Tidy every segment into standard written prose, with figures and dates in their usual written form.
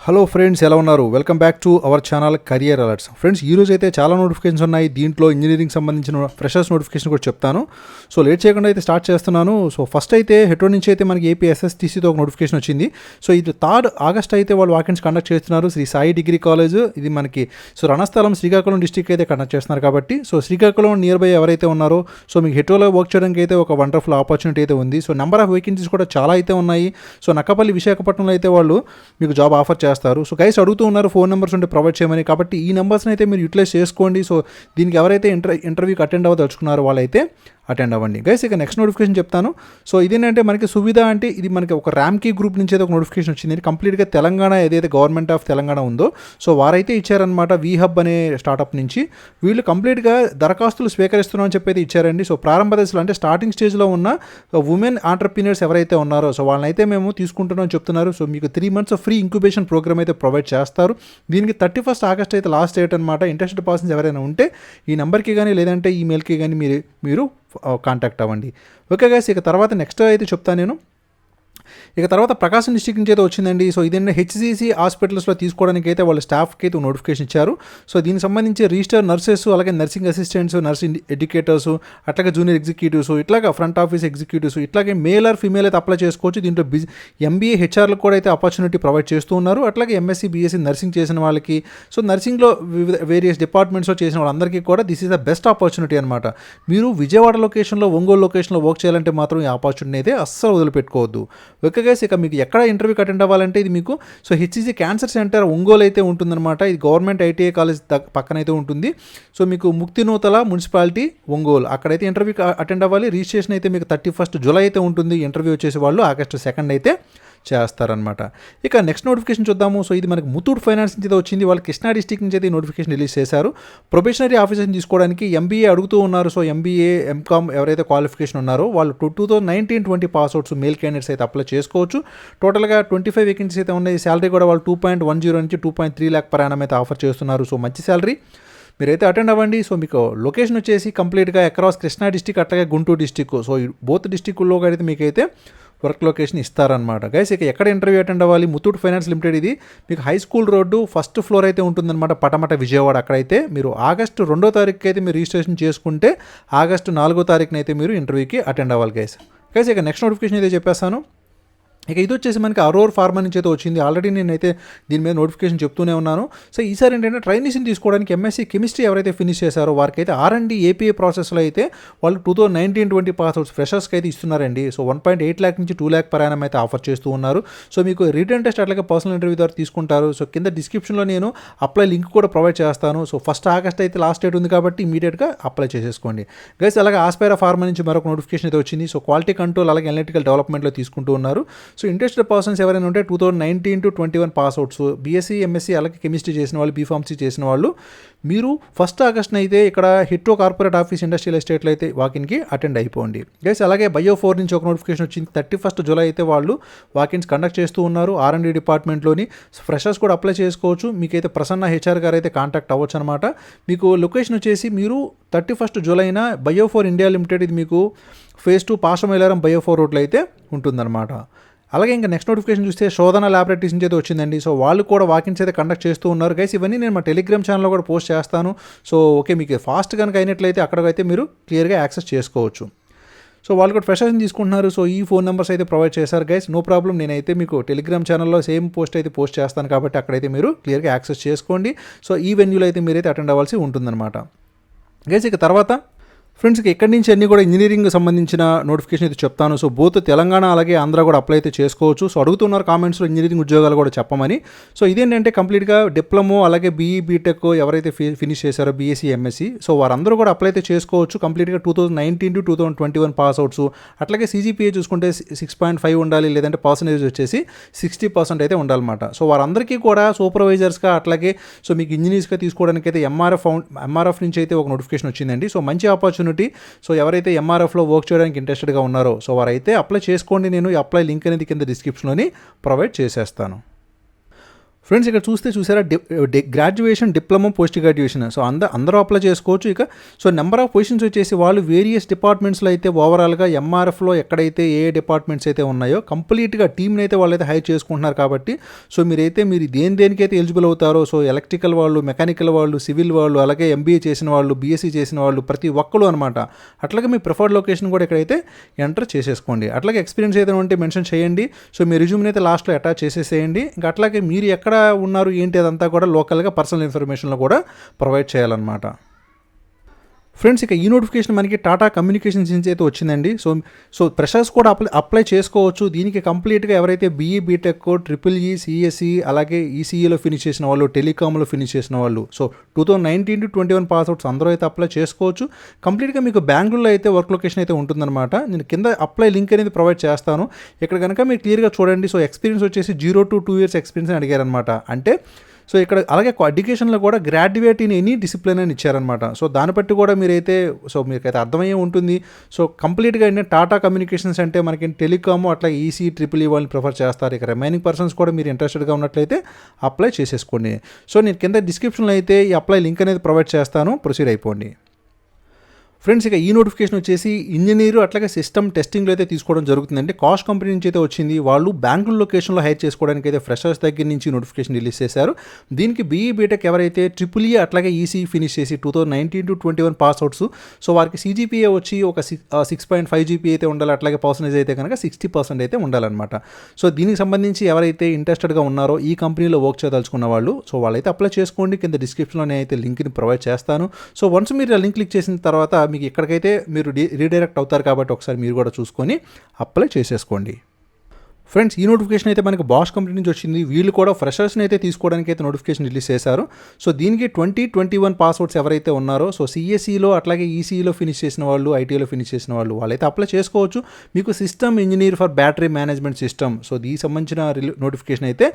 Hello friends, ఎలా ఉన్నారు? Welcome back to our channel career alerts. Friends, ఈరోజు అయితే చాలా నోటిఫికేషన్స్ ఉన్నాయి. దీంట్లో ఇంజనీరింగ్ సంబంధించిన ఫ్రెషర్స్ నోటిఫికేషన్ కూడా చెప్తాను. సో లేట్ చేయకుండా అయితే స్టార్ట్ చేస్తున్నాను. సో ఫస్ట్ అయితే హెట్రో నుంచి అయితే మనకి ఏపీ ఎస్ఎస్టీసీతో ఒక నోటిఫికేషన్ వచ్చింది. సో ఇది 3 ఆగస్ట్ అయితే వాళ్ళు వాకెన్స్ కండక్ట్ చేస్తున్నారు. శ్రీ సాయి డిగ్రీ కాలేజ్ ఇది మనకి రణస్థలం శ్రీకాకుళం డిస్టిక్ అయితే కండక్ట్ చేస్తున్నారు. కాబట్టి సో శ్రీకాకుళం నియర్ బై ఎవరైతే ఉన్నారో సో మీకు హెట్రోలో వర్క్ చేయడానికి అయితే ఒక వండర్ఫుల్ ఆపర్చునిటీ అయితే ఉంది. సో నెంబర్ ఆఫ్ వేకెన్సీస్ కూడా చాలా అయితే ఉన్నాయి. సో నక్కపల్లి విశాఖపట్నంలో అయితే వాళ్ళు మీకు జాబ్ ఆఫర్ చేస్తారు. సో గైస్ అడుగుతూ ఉన్నారు ఫోన్ నెంబర్స్ ఉంటే ప్రొవైడ్ చేయమని. కాబట్టి ఈ నెంబర్స్ని అయితే మీరు యూటిలైజ్ చేసుకోండి. సో దీనికి ఎవరైతే ఇంటర్వ్యూకి అటెండ్ అవ్వదలుచుకున్నారో వాళ్ళైతే అటెండ్ అవ్వండి. గైస్ ఇక నెక్స్ట్ నోటిఫికేషన్ చెప్తాను. సో ఇదేంటంటే మనకి సువిధ అంటే ఇది మనకి ఒక ర్యామ్కీ గ్రూప్ నుంచి అయితే ఒక నోటిఫికేషన్ వచ్చింది. కంప్లీట్గా తెలంగాణ ఏదైతే గవర్నమెంట్ ఆఫ్ తెలంగాణ ఉందో సో వారైతే ఇచ్చారనమాట. వీహబ్ అనే స్టార్టప్ నుంచి వీళ్ళు కంప్లీట్గా దరఖాస్తులు స్వీకరిస్తున్నామని చెప్పి అయితే ఇచ్చారండి. సో ప్రారంభ దశలో అంటే స్టార్టింగ్ స్టేజ్లో ఉన్న ఉమెన్ ఆంటర్ప్రీనర్స్ ఎవరైతే ఉన్నారో సో వాళ్ళనైతే మేము తీసుకుంటున్నామని చెప్తున్నారు. సో మీకు 3 months ఫ్రీ ఇంక్యుబేషన్ ప్రోగ్రామ్ అయితే ప్రొవైడ్ చేస్తారు. దీనికి 31st ఆగస్ట్ అయితే లాస్ట్ డేట్ అనమాట. ఇంట్రెస్టెడ్ పర్సన్స్ ఎవరైనా ఉంటే ఈ నెంబర్కి కానీ లేదంటే ఈమెయిల్కి కానీ మీరు కాంటాక్ట్ అవ్వండి. ఓకే గైస్, ఇక తర్వాత నెక్స్ట్ అయితే చెప్తాను నేను. ఇక తర్వాత ప్రకాశం డిస్ట్రిక్ట్ నుంచి అయితే వచ్చిందండి. సో ఇదేంటే హెచ్సిసి హాస్పిటల్స్లో తీసుకోవడానికి అయితే వాళ్ళ స్టాఫ్కి అయితే నోటిఫికేషన్ ఇచ్చారు. సో దీనికి సంబంధించి రిజిస్టర్ నర్సెస్, అలాగే నర్సింగ్ అసిస్టెంట్స్, నర్సింగ్ ఎడ్యుకేటర్స్, అట్లాగే జూనియర్ ఎగ్జిక్యూటివ్స్, ఇట్లాగా ఫ్రంట్ ఆఫీస్ ఎగ్జిక్యూటివ్స్, ఇట్లాగే మేల్ ఆర్ ఫీమేల్ అయితే అప్లై చేసుకోవచ్చు. దీంట్లో ఎంబీఏ హెచ్ఆర్లకు కూడా అయితే ఆపర్చునిటీ ప్రొవైడ్ చేస్తూ ఉన్నారు. అట్లాగే ఎంఎస్సీ బీఎస్సీ నర్సింగ్ చేసిన వాళ్ళకి, సో నర్సింగ్లో వివిధ వేరియస్ డిపార్ట్మెంట్స్లో చేసిన వాళ్ళందరికీ కూడా this is the best opportunity అనమాట. మీరు విజయవాడ లొకేషన్లో, ఒంగోలు లొకేషన్లో వర్క్ చేయాలంటే మాత్రం ఈ ఆపర్చునిటీ అయితే అస్సలు వదిలిపెట్టుకోవద్దు. ఓకే గైస్, ఇక మీకు ఎక్కడ ఇంటర్వ్యూకి అటెండ్ అవ్వాలంటే ఇది మీకు so HCC cancer centre Ongole అయితే ఉంటుందన్నమాట. ఇది గవర్నమెంట్ ఐటీఐ కాలేజ్ పక్కన అయితే ఉంటుంది. సో మీకు ముక్తినూతల మున్సిపాలిటీ ఒంగోలు అక్కడైతే ఇంటర్వ్యూకి అటెండ్ అవ్వాలి. రిజిస్ట్రేషన్ అయితే మీకు 31st జూలై అయితే ఉంటుంది. ఇంటర్వ్యూ వచ్చేసి వాళ్ళు ఆగస్ట్ 2 అయితే చేస్తారనమాట. ఇక నెక్స్ట్ నోటిఫికేషన్ చూద్దాము. సో ఇది మనకి ముతూట్ ఫైనాన్స్ నుంచి అయితే వచ్చింది. వాళ్ళు కృష్ణా డిస్టిక్ నుంచి అయితే నోటిఫికేషన్ రిలీజ్ చేశారు. ప్రొబేషనరీ ఆఫీసర్ని తీసుకోవడానికి ఎంబీఏ అడుగుతూ ఉన్నారు. సో ఎంబీఏ ఎంకామ్ ఎవరైతే క్వాలిఫికేషన్ ఉన్నారో వాళ్ళు 2019-20 పాస్అవుట్స్ మేల్ క్యాండిడేట్స్ అయితే అప్లై చేసుకోవచ్చు. టోటల్గా 25 వేకెన్సీస్ అయితే ఉన్నాయి. శాలరీ కూడా వాళ్ళు 2.10 నుంచి 2.3 lakh per annum అయితే ఆఫర్ చేస్తున్నారు. సో మంచి శాలరీ, మీరైతే అటెండ్ అవ్వండి. సో మీకు లొకేషన్ వచ్చేసి కంప్లీట్గా అక్రాస్ కృష్ణా డిస్టిక్ అట్లాగే గుంటూరు డిస్టిక్, సో బోత్ డిస్టిక్లో అయితే మీకైతే వర్క్ లొకేషన్ ఇస్తారనమాట. గైస్ ఇక ఎక్కడ ఇంటర్వ్యూ అటెండ్ అవ్వాలి? ముతూట్ ఫైనాన్స్ లిమిటెడ్, ఇది మీకు high school road 1st floor అయితే ఉంటుందన్నమాట, పటమట విజయవాడ. అక్కడైతే మీరు ఆగస్టు 2వ తారీఖుకి అయితే మీరు రిజిస్ట్రేషన్ చేసుకుంటే ఆగస్టు 4వ తారీఖున అయితే మీరు ఇంటర్వ్యూకి అటెండ్ అవ్వాలి. గైస్ ఇక నెక్స్ట్ నోటిఫికేషన్ అయితే చెప్పేస్తాను. ఇక ఇది వచ్చేసి మనకి అరోర్ ఫార్మా నుంచి అయితే వచ్చింది. ఆల్రెడీ నేనైతే దీని మీద నోటిఫికేషన్ చెప్తూనే ఉన్నాను. సో ఈసారి ఏంటంటే ట్రైనీస్ని తీసుకోవడానికి ఎంఎస్సీ కెమిస్ట్రీ ఎవరైతే ఫినిష్ చేశారో వారికి అయితే R&D ఏపీఏ ప్రాసెస్లో అయితే వాళ్ళు 2019-20 పాస్అవుట్స్ ఫ్రెషర్స్కి అయితే ఇస్తున్నారండి. సో 1.8 lakh నుంచి 2 lakh per annum అయితే ఆఫర్ చేస్తూ ఉన్నారు. సో మీకు రిటర్న్ టెస్ట్ అట్లాగే పర్సనల్ ఇంటర్వ్యూ ద్వారా తీసుకుంటారు. సో కింద డిస్క్రిప్షన్లో నేను అప్లై లింక్ కూడా ప్రొవైడ్ చేస్తాను. సో 1st ఆగస్ట్ అయితే లాస్ట్ డేట్ ఉంది కాబట్టి ఇమీడియట్గా అప్లై చేసేసుకోండి. గైస్ అలాగే ఆస్పైరా ఫార్మా నుంచి మరొక నోటిఫికేషన్ అయితే వచ్చింది. సో క్వాలిటీ కంట్రోల్ అలాగే అనలిటికల్ డెవలప్మెంట్లో తీసుకుంటూ ఉన్నారు. సో ఇంట్రెస్టెడ్ పర్సన్స్ ఎవరైనా ఉంటే 2019-21 పాస్అవుట్స్ బీఎస్సీ ఎంఎస్సీ అలాగే కెమిస్ట్రీ చేసిన వాళ్ళు, బీఫార్మసీ చేసిన వాళ్ళు మీరు 1st ఆగస్ట్న అయితే ఇక్కడ హిట్రో కార్పొరేట్ ఆఫీస్ ఇండస్ట్రియల్ ఎస్టేట్లో అయితే వాకిన్కి అటెండ్ అయిపోండి. గైస్ అలాగే బయో 4 నుంచి ఒక నోటిఫికేషన్ వచ్చింది. 31st జూలై అయితే వాళ్ళు వాకిన్స్ కండక్ట్ చేస్తూ ఉన్నారు. R&D డిపార్ట్మెంట్లోని ఫ్రెషర్స్ కూడా అప్లై చేసుకోవచ్చు. మీకైతే ప్రసన్న హెచ్ఆర్ గారు అయితే కాంటాక్ట్ అవ్వచ్చు అనమాట. మీకు లొకేషన్ వచ్చేసి మీరు 31st జూలైన బయో 4 ఇండియా లిమిటెడ్, ఇది మీకు phase 2 పాషమైలారం బయో 4 రోడ్లో అయితే ఉంటుందన్నమాట. అలాగే ఇంకా నెక్స్ట్ నోటిఫికేషన్ చూస్తే శోధన ల్యాబొరేటరీస్ నుంచి అయితే వచ్చిందండి. సో వాళ్ళు కూడా వాకిన్స్ అయితే కండక్ట్ చేస్తూ ఉన్నారు. గైస్ ఇవన్నీ నేను మా టెలిగ్రామ్ ఛానల్లో కూడా పోస్ట్ చేస్తాను. సో ఓకే, మీకు ఫాస్ట్ కనుక అయినట్లయితే అక్కడికైతే మీరు క్లియర్గా యాక్సెస్ చేసుకోవచ్చు. సో వాళ్ళు కూడా ఫ్రెషర్స్ని తీసుకుంటున్నారు. సో ఈ ఫోన్ నెంబర్స్ అయితే ప్రొవైడ్ చేశారు. గైస్ నో ప్రాబ్లం, నేనైతే మీకు టెలిగ్రామ్ ఛానల్లో సేమ్ పోస్ట్ అయితే పోస్ట్ చేస్తాను కాబట్టి అక్కడైతే మీరు క్లియర్గా యాక్సెస్ చేసుకోండి. సో ఈ వెన్యూలో అయితే మీరైతే అటెండ్ అవ్వాల్సి ఉంటుందన్నమాట. గైస్ ఇక తర్వాత ఫ్రెండ్స్కి ఎక్కడి నుంచి అన్నీ కూడా ఇంజనీరింగ్ సంబంధించిన నోటిఫికేషన్ అయితే చెప్తాను. సో బోత్ తెలంగాణ అలాగే ఆంధ్ర కూడా అప్లై అయితే చేసుకోవచ్చు. సో అడుగుతున్నారు కామెంట్స్లో ఇంజనీరింగ్ ఉద్యోగాలు కూడా చెప్పమని. సో ఇదేంటంటే కంప్లీట్గా డిప్లొమో అలాగే బీఈ బీటెక్ ఎవరైతే ఫినిష్ చేశారో బీఎస్సీ ఎంఎస్సీ సో వారందరూ కూడా అప్లై అయితే చేసుకోవచ్చు. కంప్లీట్గా 2019-2021 పాస్అవుట్స్ అట్లాగే CGPA చూసుకుంటే 6.5 ఉండాలి, లేదంటే పర్సంటేజ్ వచ్చేసి 60% అయితే ఉండాలన్నమాట. సో వారందరికీ కూడా సూపర్వైజర్స్గా అట్లాగే సో మీకు ఇంజనీర్స్గా తీసుకోవడానికి అయితే ఎంఆర్ఎఫ్ నుంచి అయితే ఒక నోటిఫికేషన్ వచ్చిందండి. సో మంచి ఆపర్చునిటీ. సో ఎవరైతే ఎంఆర్ఎఫ్లో వర్క్ చేయడానికి ఇంట్రెస్టెడ్గా ఉన్నారో సో వారైతే అప్లై చేసుకోండి. నేను ఈ అప్లై లింక్ అనేది కింద డిస్క్రిప్షన్లోని ప్రొవైడ్ చేసేస్తాను. ఫ్రెండ్స్ ఇక్కడ చూసారా graduation, diploma, post graduation. So అందరూ అప్లై చేసుకోవచ్చు. ఇక సో నెంబర్ ఆఫ్ పొజిషన్స్ వచ్చేసి వాళ్ళు వేరియస్ డిపార్ట్మెంట్స్లో అయితే ఓవరాల్గా ఎంఆర్ఎఫ్లో ఎక్కడైతే ఏ డిపార్ట్మెంట్స్ అయితే ఉన్నాయో కంప్లీట్గా టీమ్ని అయితే వాళ్ళైతే హైర్ చేసుకుంటున్నారు. కాబట్టి సో మీరు దేనికైతే ఎలిజిబుల్ అవుతారో, సో ఎలక్ట్రికల్ వాళ్ళు, మెకానికల్ వాళ్ళు, సివిల్ వాళ్ళు, అలాగే ఎంబీఏ చేసిన వాళ్ళు, బీఎస్సీ చేసిన వాళ్ళు, ప్రతి ఒక్కరు అనమాట. అట్లాగే మీ ప్రిఫర్డ్ లొకేషన్ కూడా ఇక్కడైతే ఎంటర్ చేసేసుకోండి. అట్లాగే ఎక్స్పీరియన్స్ ఏదైనా ఉంటే మెన్షన్ చేయండి. సో మీ రిజ్యూమ్ని అయితే లాస్ట్లో అటాచ్ చేసేసేయండి. ఇంకా అట్లాగే మీరు ఎక్కడ ఉన్నారు ఏంటి అదంతా కూడా లోకల్గా పర్సనల్ ఇన్ఫర్మేషన్లో కూడా ప్రొవైడ్ చేయాలన్నమాట. ఫ్రెండ్స్ ఇక ఈ నోటిఫికేషన్ మనకి టాటా కమ్యూనికేషన్స్ నుంచి అయితే వచ్చిందండి. సో ఫ్రెషర్స్ కూడా అప్లై చేసుకోవచ్చు. దీనికి కంప్లీట్గా ఎవరైతే బీఈ, బీటెక్, ట్రిపుల్-ఈ, సిఎస్ఈ, అలాగే ఈసీఈలో ఫినిష్ చేసిన వాళ్ళు, టెలికామ్లో ఫినిష్ చేసిన వాళ్ళు, సో 2019 to 21 పాస్అవుట్స్ అందరూ అయితే అప్లై చేసుకోవచ్చు. కంప్లీట్గా మీకు బెంగళూరులో అయితే వర్క్ లొకేషన్ అయితే ఉంటుందన్నమాట. నేను కింద అప్లై లింక్ అనేది ప్రొవైడ్ చేస్తాను. ఇక్కడ కనుక మీరు క్లియర్గా చూడండి. సో ఎక్స్పీరియన్స్ వచ్చేసి 0 to 2 years ఎక్స్పీరియన్స్ అని అడిగారనమాట. అంటే సో ఇక్కడ అలాగే ఎడ్యుకేషన్లో కూడా గ్రాడ్యుయేట్ ఇన్ ఎనీ డిసిప్లిన్ అని ఇచ్చారనమాట. సో దాన్ని బట్టి కూడా మీకైతే అర్థమయ్యే ఉంటుంది. సో కంప్లీట్గా ఏంటంటే టాటా కమ్యూనికేషన్స్ అంటే మనకి టెలికాము, అట్లా ఈసీ, ట్రిపుల్-ఈ వాళ్ళని ప్రిఫర్ చేస్తారు. ఇక రిమైనింగ్ పర్సన్స్ కూడా మీరు ఇంట్రెస్టెడ్గా ఉన్నట్లయితే అప్లై చేసేసుకోండి. సో నేను కింద డిస్క్రిప్షన్లో అయితే ఈ అప్లై లింక్ అనేది ప్రొవైడ్ చేస్తాను. ప్రొసీడ్ అయిపోండి. ఫ్రెండ్స్ ఇక ఈ నోటిఫికేషన్ వచ్చేసి ఇంజనీరు అట్లాగే సిస్టమ్ టెస్టింగ్లో అయితే తీసుకోవడం జరుగుతుందండి. కాష్ కంపెనీ నుంచి అయితే వచ్చింది. వాళ్ళు బెంగళూరు లొకేషన్లో హైర్ చేసుకోవడానికి అయితే ఫ్రెషర్స్ దగ్గర నుంచి నోటిఫికేషన్ రిలీజ్ చేశారు. దీనికి బీఈ, బీటెక్ ఎవరైతే ట్రిపుల్-ఈ అట్లాగే ఈసీ ఫినిష్ చేసి 2019 to 21 పాస్అవుట్స్, సో వారికి సిజిపిఏ వచ్చి ఒక 6.5 జీపీ అయితే ఉండాలి. అట్లాగే పర్సెంటేజ్ అయితే కనుక 60% అయితే ఉండాలన్నమాట. సో దీనికి సంబంధించి ఎవరైతే ఇంట్రెస్టెడ్గా ఉన్నారో ఈ కంపెనీలో వర్క్ చేయదలుచుకున్న వాళ్ళు, సో వాళ్ళైతే అప్లై చేసుకోండి. కింద డిస్క్రిప్షన్లో నేను అయితే లింక్ని ప్రొవైడ్ చేస్తాను. సో వన్స్ మీరు ఆ లింక్ క్లిక్ చేసిన తర్వాత మీకు ఇక్కడికైతే మీరు రీడైరెక్ట్ అవుతారు. కాబట్టి ఒకసారి మీరు కూడా చూసుకొని అప్లై చేసేసుకోండి. ఫ్రెండ్స్ ఈ నోటిఫికేషన్ అయితే మనకి బాష్ కంపెనీ నుంచి వచ్చింది. వీళ్ళు కూడా ఫ్రెషర్స్ని అయితే తీసుకోవడానికి అయితే నోటిఫికేషన్ రిలీజ్ చేశారు. సో దీనికి 2021 పాస్అవుట్స్ ఎవరైతే ఉన్నారో, సో సిఎస్ఈలో అట్లాగే ఈసీఈలో ఫినిష్ చేసిన వాళ్ళు, ఐటీలో ఫినిష్ చేసిన వాళ్ళు వాళ్ళైతే అప్లై చేసుకోవచ్చు. మీకు system engineer for battery management system, so దీనికి సంబంధించిన నోటిఫికేషన్ అయితే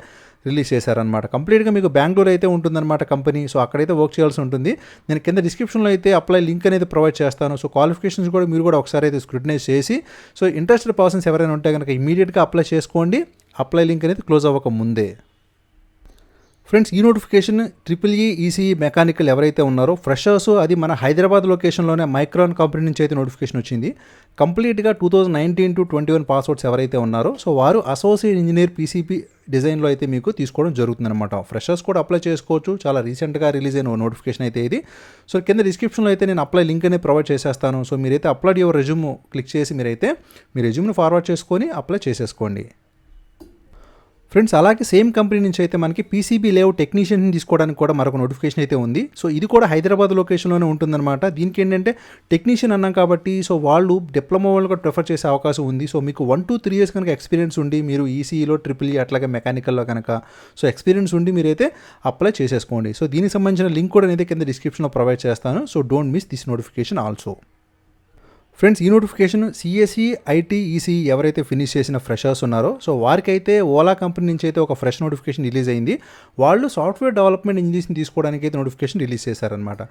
రిలీజ్ చేశారనమాట. కంప్లీట్గా మీకు బెంగళూరు అయితే ఉంటుందన్నమాట కంపెనీ. సో అక్కడైతే వర్క్ చేయాల్సి ఉంటుంది. నేను కింద డిస్క్రిప్షన్లో అయితే అప్లై లింక్ అనేది ప్రొవైడ్ చేస్తాను. సో క్వాలిఫికేషన్స్ కూడా మీరు కూడా ఒకసారి అయితే స్క్రూటినైజ్ చేసి, సో ఇంట్రెస్టెడ్ పర్సన్స్ ఎవరైనా ఉంటే కనుక ఇమీడియట్గా అప్లై చేసుకోండి. అప్లై లింక్ అనేది క్లోజ్ అవ్వక ముందే. ఫ్రెండ్స్ ఈ నోటిఫికేషన్ ట్రిపుల్-ఈ, ఈసీఈ, మెకానికల్ ఎవరైతే ఉన్నారో ఫ్రెషర్స్, అది మన హైదరాబాద్ లొకేషన్లోనే మైక్రాన్ కంపెనీ నుంచి అయితే నోటిఫికేషన్ వచ్చింది. కంప్లీట్గా 2019 to 21 పాస్అవుట్స్ ఎవరైతే ఉన్నారో, సో వారు అసోసియేట్ ఇంజనీర్ పీసీపీ డిజైన్లో అయితే మీకు తీసుకోవడం జరుగుతుందన్నమాట. ఫ్రెషర్స్ కూడా అప్లై చేసుకోవచ్చు. చాలా రీసెంట్గా రిలీజ్ అయిన నోటిఫికేషన్ అయితే ఇది. సో కింద డిస్క్రిప్షన్లో అయితే నేను అప్లై లింక్ అనేది ప్రొవైడ్ చేసేస్తాను. సో మీరైతే అప్లోడ్ యువర్ రెజ్యూమ్ క్లిక్ చేసి మీరైతే మీ రెజ్యూమ్ని ఫార్వర్డ్ చేసుకొని అప్లై చేసేసుకోండి. ఫ్రెండ్స్ అలాగే సేమ్ కంపెనీ నుంచి అయితే మనకి పీసీబీ లేఅవుట్ టెక్నీషియన్ తీసుకోవడానికి కూడా మరొక నోటిఫికేషన్ అయితే ఉంది. సో ఇది కూడా హైదరాబాద్ లొకేషన్లోనే ఉంటుందన్నమాట. దీనికి ఏంటంటే టెక్నీషియన్ అన్నాం కాబట్టి, సో వాళ్ళు డిప్లొమా వాళ్ళు కూడా ప్రిఫర్ చేసే అవకాశం ఉంది. సో మీకు 1 to 3 years కనుక ఎక్స్పీరియన్స్ ఉండి, మీరు ఈసీఈలో, ట్రిపుల్-ఈ అట్లాగే మెకానికల్లో కనుక సో ఎక్స్పీరియన్స్ ఉండి మీరైతే అప్లై చేసేసుకోండి. సో దీనికి సంబంధించిన లింక్ కూడా నేనైతే కింద డిస్క్రిప్షన్లో ప్రొవైడ్ చేస్తాను. So don't miss this notification also. Friends ఈ నోటిఫికేషన్ సిఎస్ఈ, ఐటీ, ఈసీ ఎవరైతే ఫినిష్ చేసిన ఫ్రెషర్స్ ఉన్నారో, సో వారికైతే ఓలా కంపెనీ నుంచి అయితే ఒక ఫ్రెష్ నోటిఫికేషన్ రిలీజ్ అయింది. వాళ్ళు సాఫ్ట్వేర్ డెవలప్మెంట్ ఇంజనీర్స్ని తీసుకోవడానికి అయితే నోటిఫికేషన్ రిలీజ్ చేశారనమాట.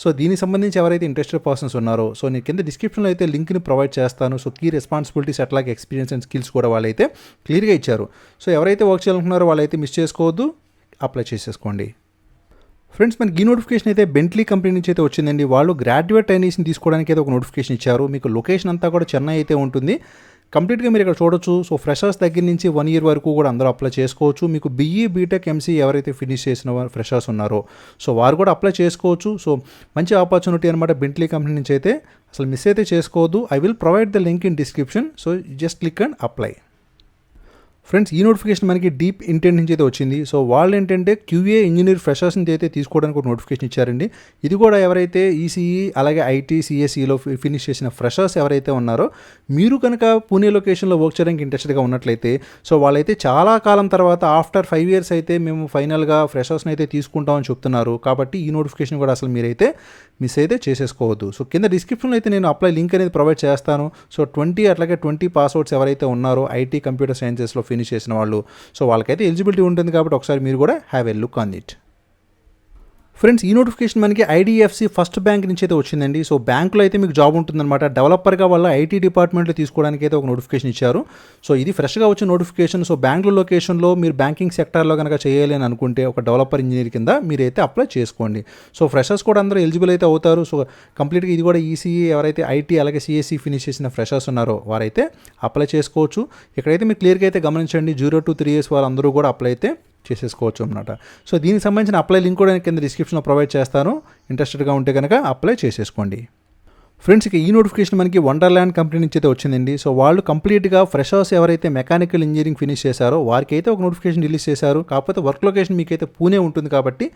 సో దీనికి సంబంధించి ఎవరైతే ఇంట్రెస్టెడ్ పర్సన్స్ ఉన్నారో, సో నేను కింద డిస్క్రిప్షన్లో అయితే లింక్ని ప్రొవైడ్ చేస్తాను. సో కీ రెస్పాన్సిబిలిటీస్ అట్లాగే ఎక్స్పీరియన్స్ అండ్ స్కిల్స్ కూడా వాళ్ళైతే క్లియర్గా ఇచ్చారు. సో ఎవరైతే వర్క్ చేయాలనుకున్నారో వాళ్ళైతే మిస్ చేసుకోవద్దు, అప్లై చేసేసుకోండి. ఫ్రెండ్స్ మనకి ఈ నోటిఫికేషన్ అయితే బెంట్లీ కంపెనీ నుంచి అయితే వచ్చిందండి. వాళ్ళు గ్రాడ్యుయేట్ ట్రైనీస్ని తీసుకోవడానికి అయితే ఒక నోటిఫికేషన్ ఇచ్చారు. మీకు లొకేషన్ అంతా కూడా చెన్నై అయితే ఉంటుంది. కంప్లీట్గా మీరు ఇక్కడ చూడొచ్చు. సో ఫ్రెషర్స్ దగ్గర నుంచి 1 year వరకు కూడా అందరూ అప్లై చేసుకోవచ్చు. మీకు బీఈ, బీటెక్, ఎంసీ ఎవరైతే ఫినిష్ చేసిన ఫ్రెషర్స్ ఉన్నారో, సో వారు కూడా అప్లై చేసుకోవచ్చు. సో మంచి ఆపర్చునిటీ అనమాట బెంట్లీ కంపెనీ నుంచి అయితే. అసలు మిస్ అయితే చేసుకోవద్దు. I will provide the link in description. So just click and apply. Friends ఈ నోటిఫికేషన్ మనకి డీప్ ఇంటెంట్ నుంచి అయితే వచ్చింది. సో వాళ్ళు ఏంటంటే క్యూఏ ఇంజనీర్ ఫ్రెషర్స్ నుంచి అయితే తీసుకోవడానికి ఒక నోటిఫికేషన్ ఇచ్చారండి. ఇది కూడా ఎవరైతే ఈసీఈ అలాగే ఐటీ, సిఎస్ఈలో ఫినిష్ చేసిన ఫ్రెషర్స్ ఎవరైతే ఉన్నారో, మీరు కనుక పూణే లొకేషన్లో వర్క్ చేయడానికి ఇంట్రెస్టెడ్గా ఉన్నట్లయితే, సో వాళ్ళైతే చాలా కాలం తర్వాత ఆఫ్టర్ 5 years అయితే మేము ఫైనల్గా ఫ్రెషర్స్ని అయితే తీసుకుంటామని చెప్తున్నారు. కాబట్టి ఈ నోటిఫికేషన్ కూడా అసలు మీరైతే మిస్ అయితే చేసేసుకోవద్దు. సో కింద డిస్క్రిప్షన్లో అయితే నేను అప్లై లింక్ అనేది ప్రొవైడ్ చేస్తాను. సో 20 పాస్అవుట్స్ ఎవరైతే ఉన్నారో ఐటీ, కంప్యూటర్ సైన్సెస్లో ఫినిష్ చేసిన వాళ్ళు, సో వాళ్ళకైతే ఎలిజిబిలిటీ ఉంటుంది. కాబట్టి ఒకసారి మీరు కూడా have a look on it. Friends, ఈ నోటిఫికేషన్ మనకి ఐడిఎఫ్సి ఫస్ట్ బ్యాంక్ నుంచి అయితే వచ్చిందండి. సో బ్యాంకులో అయితే మీకు జాబ్ ఉంటుందన్నమాట. డెవలపర్గా వాళ్ళ ఐటీ డిపార్ట్మెంట్లో తీసుకోవడానికి అయితే ఒక నోటిఫికేషన్ ఇచ్చారు. సో ఇది ఫ్రెష్గా వచ్చిన నోటిఫికేషన్. సో బెంగళూరు లొకేషన్లో మీరు బ్యాంకింగ్ సెక్టార్లో కనుక చేయాలి అని అనుకుంటే ఒక డెవలపర్ ఇంజనీర్ కింద మీరైతే అప్లై చేసుకోండి. సో ఫ్రెషర్స్ కూడా అందరూ ఎలిజిబుల్ అయితే అవుతారు. సో కంప్లీట్గా ఇది కూడా ఈసీఈ ఎవరైతే ఐటీ అలాగే సిఎస్సి ఫినిష్ చేసిన ఫ్రెషర్స్ ఉన్నారో వారైతే అప్లై చేసుకోవచ్చు. ఇక్కడైతే మీరు క్లియర్గా అయితే గమనించండి, 0 to 3 years వాళ్ళందరూ కూడా అప్లై అయితే చేసేసుకోవచ్చు అన్నమాట. సో దీనికి సంబంధించిన అప్లై లింక్ కూడా కింద డిస్క్రిప్షన్లో ప్రొవైడ్ చేస్తాను. ఇంట్రెస్టెడ్గా ఉంటే కనుక అప్లై చేసేసుకోండి. ఫ్రెండ్స్, ఇక ఈ నోటిఫికేషన్ మనకి వండర్ల్యాండ్ కంపెనీ నుంచి అయితే వచ్చిందండి. సో వాళ్ళు కంప్లీట్గా ఫ్రెషర్స్ ఎవరైతే మెకానికల్ ఇంజనీరింగ్ ఫినిష్ చేశారో వారికి అయితే ఒక నోటిఫికేషన్ రిలీజ్ చేశారు. కాకపోతే వర్క్ లొకేషన్ మీకైతే పూణే ఉంటుంది కాబట్టి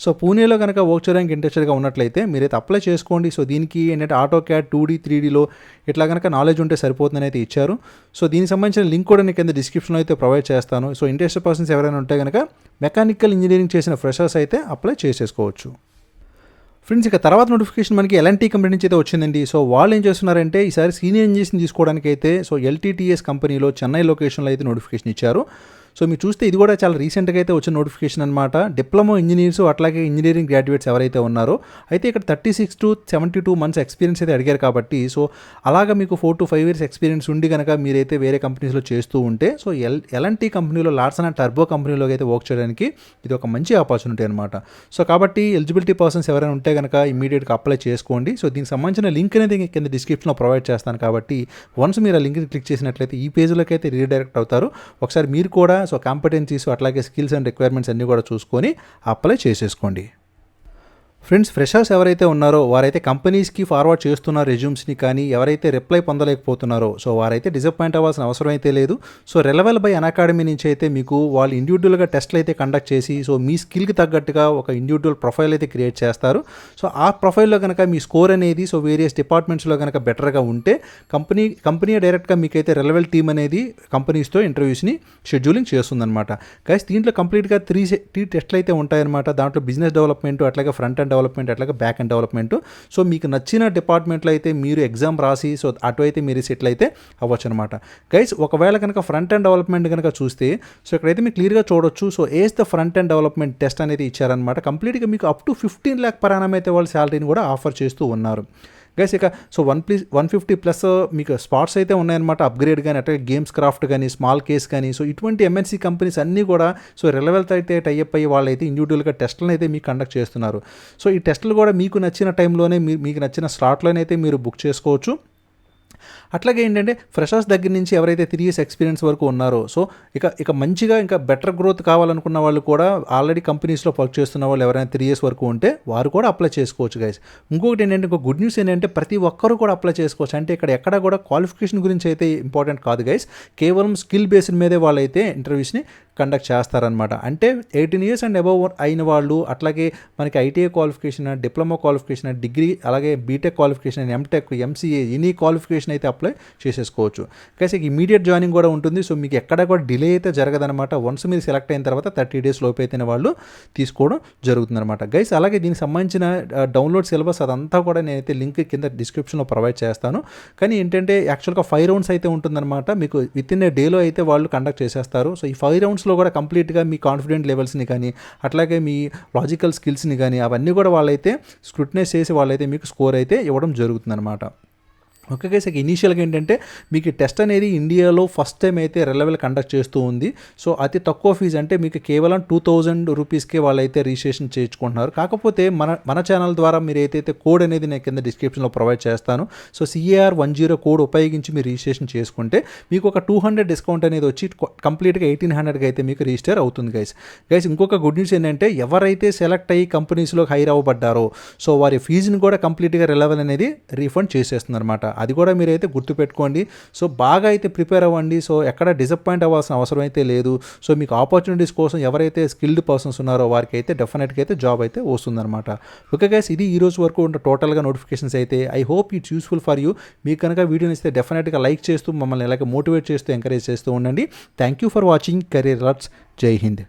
సో పూణేలో కనుక వర్క్ చేయడానికి ఇంట్రెస్టెడ్గా ఉన్నట్లయితే మీరైతే అప్లై చేసుకోండి. సో దీనికి ఏంటంటే ఆటో క్యాడ్ 2D 3Dలో ఇట్లా కనుక నాలెడ్జ్ ఉంటే సరిపోతుందని అయితే ఇచ్చారు. సో దీనికి సంబంధించిన లింక్ కూడా నేను కింద డిస్క్రిప్షన్లో అయితే ప్రొవైడ్ చేస్తాను. సో ఇంట్రెస్టెడ్ పర్సన్స్ ఎవరైనా ఉంటే కనుక మెకానికల్ ఇంజనీరింగ్ చేసిన ఫ్రెషర్స్ అయితే అప్లై చేసేసుకోవచ్చు. ఫ్రెండ్స్, ఇక తర్వాత నోటిఫికేషన్ మనకి ఎల్ఎన్టీ కంపెనీ నుంచి అయితే వచ్చిందండి. సో వాళ్ళు ఏం చేస్తున్నారంటే ఈసారి సీనియర్ ఇంజనీర్స్ని తీసుకోవడానికి అయితే సో ఎల్టీటీఎస్ కంపెనీలో చెన్నై లొకేషన్లో అయితే నోటిఫికేషన్ ఇచ్చారు. సో మీరు చూస్తే ఇది కూడా చాలా రీసెంట్గా అయితే వచ్చిన నోటిఫికేషన్ అనమాట. డిప్లొమా ఇంజనీర్స్ అట్లాగే ఇంజనీరింగ్ గ్రాడ్యుయేట్స్ ఎవరైతే ఉన్నారో అయితే ఇక్కడ 36 to 72 months ఎక్స్పీరియన్స్ అయితే అడిగారు కాబట్టి సో అలాగా మీకు 4 to 5 years ఎక్స్పీరియన్స్ ఉండి కనుక మీరైతే వేరే కంపెనీస్లో చేస్తూ ఉంటే సో ఎల్ఎన్టీ కంపెనీలో లార్సన్ అండ్ టర్బో కంపెనీలో అయితే వర్క్ చేయడానికి ఇది ఒక మంచి ఆపర్చునిటీ అనమాట. సో కాబట్టి ఎలిజిబిలిటీ పర్సన్స్ ఎవరైనా ఉంటే కనుక ఇమీడియట్గా అప్లై చేసుకోండి. సో దీనికి సంబంధించిన లింక్ అనేది కింద డిస్క్రిప్షన్లో ప్రొవైడ్ చేస్తాను కాబట్టి వన్స్ మీరు ఆ లింక్ని క్లిక్ చేసినట్లయితే ఈ పేజ్లోకి అయితే రీడైరెక్ట్ అవుతారు. ఒకసారి మీరు కూడా సో కాంపిటెన్సీస్ అట్లాగే స్కిల్స్ అండ్ రిక్వైర్మెంట్స్ అన్నీ కూడా చూసుకొని అప్లై చేసేసుకోండి. ఫ్రెండ్స్, ఫ్రెషర్స్ ఎవరైతే ఉన్నారో వారైతే కంపెనీస్కి ఫార్వర్డ్ చేస్తున్న రెజ్యూమ్స్ని కానీ ఎవరైతే రిప్లై పొందలేకపోతున్నారో సో వారైతే డిసప్పాయింట్ అవ్వాల్సిన అవసరం అయితే లేదు. సో రెలవెల్ బై అకాడమీ నుంచి అయితే మీకు వాళ్ళు ఇండివిజువల్గా టెస్ట్లు అయితే కండక్ట్ చేసి సో మీ స్కిల్కి తగ్గట్టుగా ఒక ఇండివిజువల్ ప్రొఫైల్ అయితే క్రియేట్ చేస్తారు. సో ఆ ప్రొఫైల్లో కనుక మీ స్కోర్ అనేది సో వేరియస్ డిపార్ట్మెంట్స్లో కనుక బెటర్గా ఉంటే కంపెనీ డైరెక్ట్గా మీకైతే రెలవెల్ టీమ్ అనేది కంపెనీస్తో ఇంటర్వ్యూస్ని షెడ్యూలింగ్ చేస్తుందన్నమాట. గైస్, దీంట్లో కంప్లీట్గా 3 టెస్ట్లు అయితే ఉంటాయన్నమాట. దాంట్లో బిజినెస్ డెవలప్మెంట్ అట్లాగే ఫ్రంట్ అండ్ డెవలప్మెంట్ అట్లాగే బ్యాక్ అండ్ డెవలప్మెంట్. సో మీకు నచ్చిన డిపార్ట్మెంట్లో అయితే మీరు ఎగ్జామ్ రాసి సో అటు అయితే మీరు సెటిల్ అయితే అవ్వచ్చు అనమాట. గైస్, ఒకవేళ కనుక ఫ్రంట్ అండ్ డెవలప్మెంట్ కనుక చూస్తే సో ఇక్కడైతే మీకు క్లియర్గా చూడొచ్చు. So as the front end development test అనేది ఇచ్చారనమాట. కంప్లీట్గా మీకు up to 15 lakh per annum అయితే వాళ్ళ శాలరీని కూడా ఆఫర్ చేస్తూ ఉన్నారు. గైస్, ఇక సో 150+ మీకు స్పాట్స్ అయితే ఉన్నాయన్నమాట. అప్గ్రేడ్ కానీ అట్లాగే గేమ్స్ క్రాఫ్ట్ కానీ స్మాల్ కేస్ కానీ సో ఇటువంటి ఎంఎన్సీ కంపెనీస్ అన్నీ కూడా సో రెలవెల్తో అయితే టైఅప్ అయ్యి వాళ్ళు అయితే ఇండివిజువల్గా టెస్టులను అయితే మీకు కండక్ట్ చేస్తున్నారు. సో ఈ టెస్టులు కూడా మీకు నచ్చిన టైంలోనే మీకు నచ్చిన స్లాట్లోనే అయితే మీరు బుక్ చేసుకోవచ్చు. అట్లాగే ఏంటంటే ఫ్రెషర్స్ దగ్గర నుంచి ఎవరైతే 3 years ఎక్స్పీరియన్స్ వరకు ఉన్నారో సో ఇక మంచిగా ఇంకా బెటర్ గ్రోత్ కావాలనుకున్న వాళ్ళు కూడా ఆల్రెడీ కంపెనీస్లో వర్క్ చేస్తున్న వాళ్ళు ఎవరైనా 3 years వరకు ఉంటే వారు కూడా అప్లై చేసుకోవచ్చు గైస్. ఇంకొకటి ఏంటంటే ఇంకో గుడ్ న్యూస్ ఏంటంటే ప్రతి ఒక్కరు కూడా అప్లై చేసుకోవచ్చు. అంటే ఇక్కడ ఎక్కడ కూడా క్వాలిఫికేషన్ గురించి అయితే ఇంపార్టెంట్ కాదు గైస్. కేవలం స్కిల్ బేస్డ్ మీదే వాళ్ళైతే ఇంటర్వ్యూస్ని కండక్ట్ చేస్తారనమాట. అంటే 18 years అండ్ అబవ్ అయిన వాళ్ళు అట్లాగే మనకి ITI qualification, diploma qualification, degree అలాగే BTech qualification, MTech, MCA any qualification అయితే అప్లై చేసేసుకోవచ్చు. గైస్, ఇమీడియట్ జాయినింగ్ కూడా ఉంటుంది. సో మీకు ఎక్కడ కూడా డిలే అయితే జరగదనమాట. వన్స్ మీరు సెలెక్ట్ అయిన తర్వాత 30 days లోపు అయితే వాళ్ళు తీసుకోవడం జరుగుతుందన్నమాట. గైస్, అలాగే దీనికి సంబంధించిన డౌన్లోడ్ సిలబస్ అదంతా కూడా నేనైతే లింక్ కింద డిస్క్రిప్షన్లో ప్రొవైడ్ చేస్తాను. కానీ ఏంటంటే యాక్చువల్గా 5 rounds అయితే ఉంటుందన్నమాట. మీకు విత్ ఇన్ ఏ డేలో అయితే వాళ్ళు కండక్ట్ చేసేస్తారు. సో ఈ 5 rounds కూడా కంప్లీట్గా మీ కాన్ఫిడెంట్ లెవెల్స్ని కానీ అట్లాగే మీ లాజికల్ స్కిల్స్ని కానీ అవన్నీ కూడా వాళ్ళైతే స్క్రూటినైజ్ చేసి వాళ్ళైతే మీకు స్కోర్ అయితే ఇవ్వడం జరుగుతుందన్నమాట. ఓకే గైస్, ఇనీషియల్గా ఏంటంటే మీకు టెస్ట్ అనేది ఇండియాలో ఫస్ట్ టైం అయితే రెలవెల్ కండక్ట్ చేస్తూ ఉంది. సో అతి తక్కువ ఫీజు అంటే మీకు కేవలం 2000 రూపీస్కే వాళ్ళైతే రిజిస్ట్రేషన్ చేయించుకుంటున్నారు. కాకపోతే మన ఛానల్ ద్వారా మీరు ఏదైతే కోడ్ అనేది నేను కింద డిస్క్రిప్షన్లో ప్రొవైడ్ చేస్తాను. సో CAR10 కోడ్ ఉపయోగించి మీరు రిజిస్ట్రేషన్ చేసుకుంటే మీకు ఒక 200 డిస్కౌంట్ అనేది వచ్చి కంప్లీట్గా 1800కి అయితే మీకు రిజిస్టర్ అవుతుంది గైస్. ఇంకొక గుడ్ న్యూస్ ఏంటంటే ఎవరైతే సెలెక్ట్ అయ్యి కంపెనీస్లో హైర్ అవ్వబడ్డారో సో వారి ఫీజుని కూడా కంప్లీట్గా రెలవెల్ అనేది రీఫండ్ చేసేస్తుంది అనమాట. అది కూడా మీరైతే గుర్తుపెట్టుకోండి. సో బాగా అయితే ప్రిపేర్ అవ్వండి. సో ఎక్కడ డిసప్పాయింట్ అవ్వాల్సిన అవసరం అయితే లేదు. సో మీకు ఆపర్చునిటీస్ కోసం ఎవరైతే స్కిల్డ్ పర్సన్స్ ఉన్నారో వారికి అయితే డెఫినెట్గా అయితే జాబ్ అయితే వస్తుందన్నమాట. ఓకే గైస్, ఇది ఈ రోజు వరకు ఉన్న టోటల్గా నోటిఫికేషన్స్ అయితే. I hope it's useful for you. మీకు కనుక వీడియోని ఇస్తే డెఫినెట్గా లైక్ చేస్తూ మమ్మల్ని ఇలాగే మోటివేట్ చేస్తూ ఎంకరేజ్ చేస్తూ ఉండండి. Thank you for watching career alerts. జై హింద్.